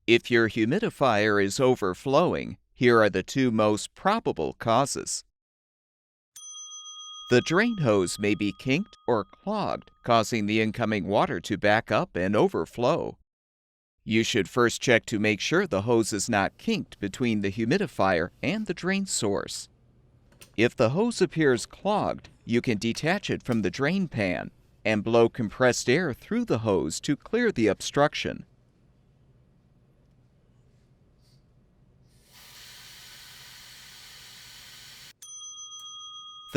If your humidifier is overflowing, here are the two most probable causes. The drain hose may be kinked or clogged, causing the incoming water to back up and overflow. You should first check to make sure the hose is not kinked between the humidifier and the drain source. If the hose appears clogged, you can detach it from the drain pan and blow compressed air through the hose to clear the obstruction.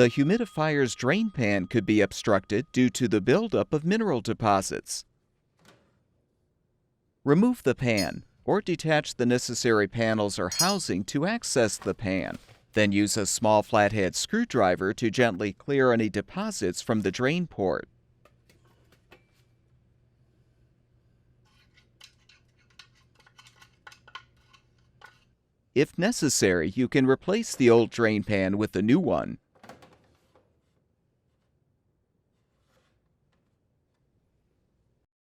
The humidifier's drain pan could be obstructed due to the buildup of mineral deposits. Remove the pan or detach the necessary panels or housing to access the pan. Then use a small flathead screwdriver to gently clear any deposits from the drain port. If necessary, you can replace the old drain pan with a new one.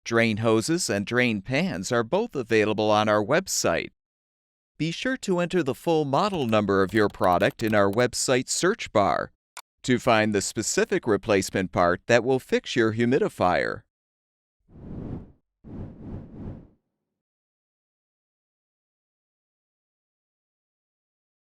Drain hoses and drain pans are both available on our website. Be sure to enter the full model number of your product in our website search bar to find the specific replacement part that will fix your humidifier.